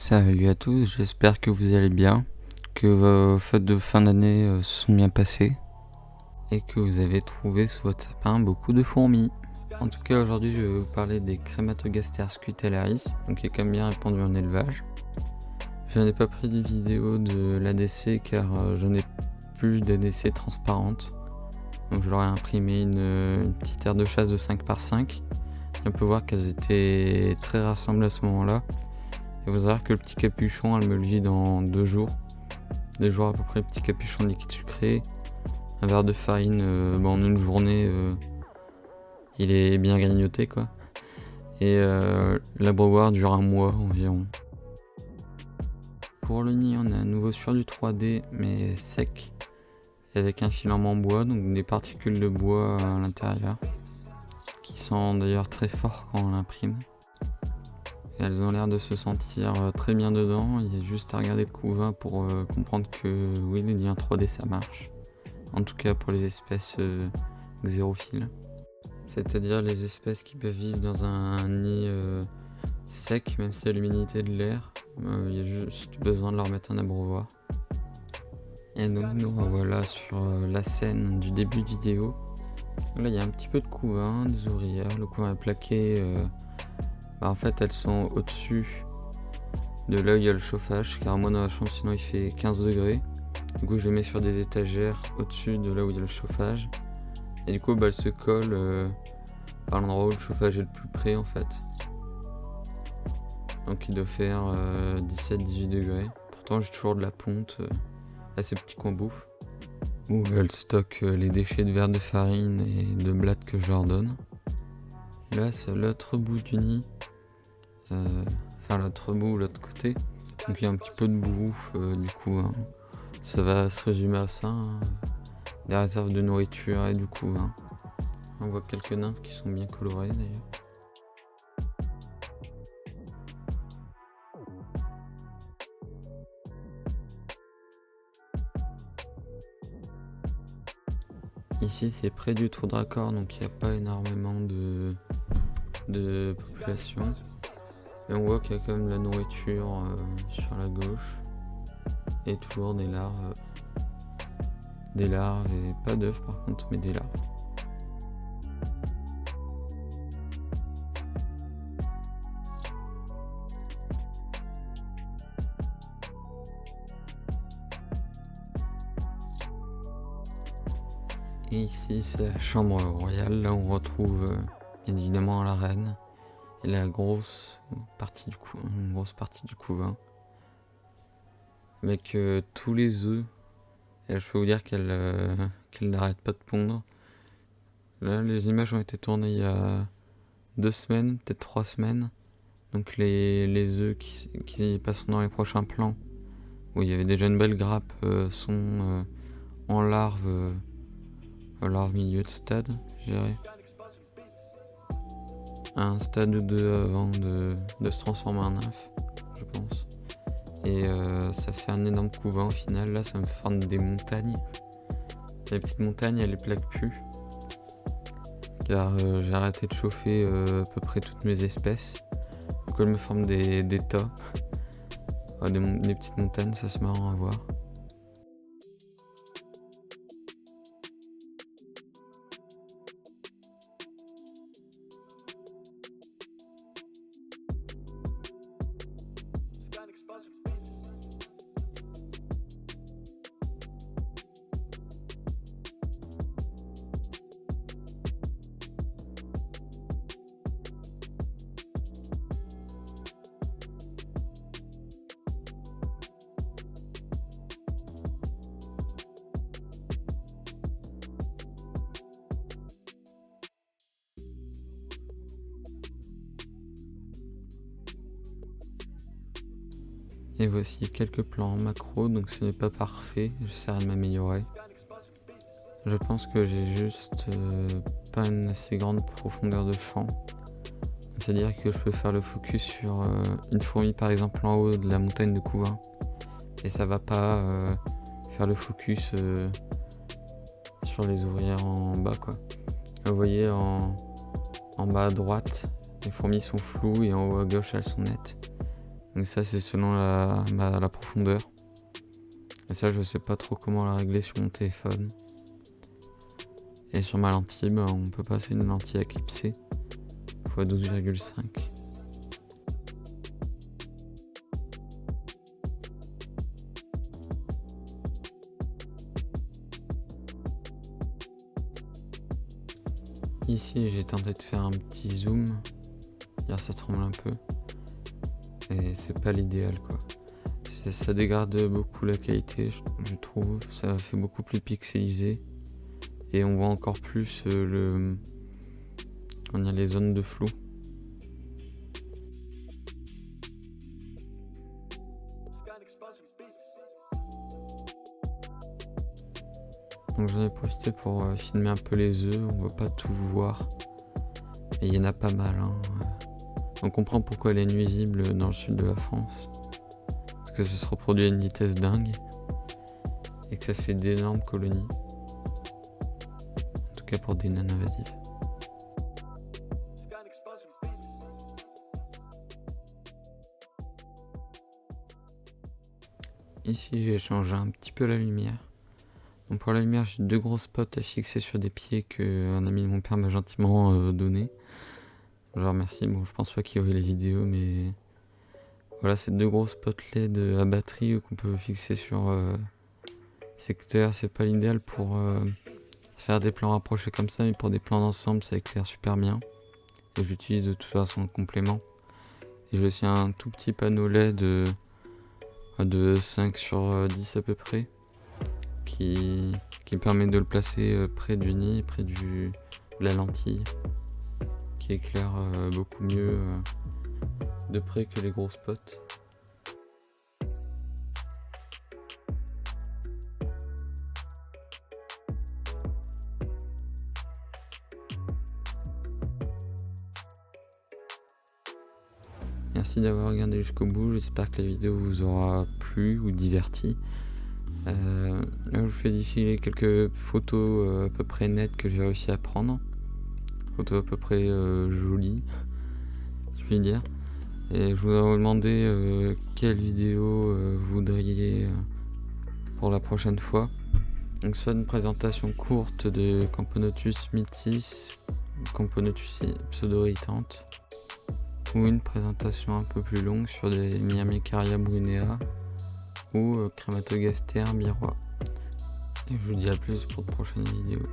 Salut à tous, j'espère que vous allez bien, que vos fêtes de fin d'année se sont bien passées et que vous avez trouvé sous votre sapin beaucoup de fourmis. En tout cas, aujourd'hui, je vais vous parler des Crématogastères scutellaris, donc qui est quand même bien répandu en élevage. Je n'ai pas pris de vidéo de l'ADC car je n'ai plus d'ADC transparente, donc je leur ai imprimé une petite aire de chasse de 5x5. Et on peut voir qu'elles étaient très rassemblées à ce moment-là. Il faut savoir que le petit capuchon, elle me le vide en 2 jours. 2 jours à peu près, le petit capuchon de liquide sucré. Un verre de farine en une journée, il est bien grignoté quoi. Et l'abreuvoir dure 1 mois environ. Pour le nid, on est à nouveau sur du 3D mais sec, avec un filament en bois, donc des particules de bois à l'intérieur, qui sont d'ailleurs très forts quand on l'imprime. Et elles ont l'air de se sentir très bien dedans, il y a juste à regarder le couvain pour comprendre que oui, les nids en 3D ça marche. En tout cas pour les espèces xérophiles. C'est-à-dire les espèces qui peuvent vivre dans un nid sec, même s'il y a l'humidité de l'air, il y a juste besoin de leur mettre un abreuvoir. Et donc nous revoilà sur la scène du début de vidéo. Là il y a un petit peu de couvain, des ouvrières, le couvain est plaqué. En fait elles sont au-dessus de là où il y a le chauffage, car moi dans la chambre sinon il fait 15 degrés. Du coup je les mets sur des étagères au-dessus de là où il y a le chauffage. Et du coup elles se collent à l'endroit où le chauffage est le plus près en fait. Donc il doit faire 17-18 degrés. Pourtant j'ai toujours de la ponte à ces petits coins bouffe, où elles stockent les déchets de verre de farine et de blattes que je leur donne. Et là c'est l'autre bout du nid. L'autre bout, l'autre côté. Donc il y a un petit peu de bouffe, du coup ça va se résumer à ça. Des réserves de nourriture et du coup on voit quelques nymphes qui sont bien colorées d'ailleurs. Ici c'est près du trou de raccord, donc il n'y a pas énormément de population. Et on voit qu'il y a quand même de la nourriture sur la gauche. Et toujours des larves. Des larves et pas d'œufs par contre, mais des larves. Et ici c'est la chambre royale, là on retrouve bien évidemment la reine et la grosse partie du couvain. Avec tous les œufs. Et je peux vous dire qu'elle n'arrête pas de pondre. Là les images ont été tournées il y a 2 semaines, peut-être 3 semaines. Donc les œufs qui passeront dans les prochains plans, où il y avait déjà une belle grappe, sont en larve milieu de stade, je dirais. Un stade ou 2 avant de se transformer en nymphe, je pense. Et ça fait un énorme couvain au final. Là ça me forme des montagnes. Les petites montagnes elles les plaquent plus, car j'ai arrêté de chauffer à peu près toutes mes espèces. Donc elles me forment des tas. Des petites montagnes, ça c'est marrant à voir. Et voici quelques plans en macro, donc ce n'est pas parfait, j'essaierai de m'améliorer. Je pense que j'ai juste pas une assez grande profondeur de champ. C'est-à-dire que je peux faire le focus sur une fourmi par exemple en haut de la montagne de couvain. Et ça va pas faire le focus sur les ouvrières en bas quoi. Vous voyez en bas à droite, les fourmis sont floues et en haut à gauche elles sont nettes. Donc ça c'est selon la profondeur. Et ça je sais pas trop comment la régler sur mon téléphone. Et sur ma lentille, on peut passer une lentille à clipser x 12,5. Ici j'ai tenté de faire un petit zoom. Là ça tremble un peu. Et c'est pas l'idéal quoi. Ça dégrade beaucoup la qualité, je trouve. Ça fait beaucoup plus pixelisé. Et on voit encore plus les zones de flou. Donc j'en ai profité pour filmer un peu les œufs, on va pas tout voir. Et il y en a pas mal. On comprend pourquoi elle est nuisible dans le sud de la France. Parce que ça se reproduit à une vitesse dingue. Et que ça fait d'énormes colonies. En tout cas pour des naines invasives. Ici j'ai changé un petit peu la lumière. Donc pour la lumière j'ai 2 gros spots à fixer sur des pieds qu'un ami de mon père m'a gentiment donné. Je le remercie, bon je pense pas qu'il y aurait les vidéos mais voilà, c'est 2 gros spots LED à batterie qu'on peut fixer sur secteur. C'est pas l'idéal pour faire des plans rapprochés comme ça, mais pour des plans d'ensemble ça éclaire super bien. Et j'utilise de toute façon en complément. Et j'ai aussi un tout petit panneau LED de 5 sur 10 à peu près qui permet de le placer près du nid, près de la lentille, qui éclaire beaucoup mieux de près que les gros spots. Merci d'avoir regardé jusqu'au bout, j'espère que la vidéo vous aura plu ou diverti. Là je vous fais défiler quelques photos à peu près nettes que j'ai réussi à prendre. Photos à peu près jolies, je puis dire. Et je voudrais vous demander quelle vidéo vous voudriez pour la prochaine fois. Donc soit une présentation courte de Camponotus mythis, Camponotus pseudo-irritante, ou une présentation un peu plus longue sur des Myrmecaria brunea ou Crématogaster miroir. Et je vous dis à plus pour de prochaines vidéos.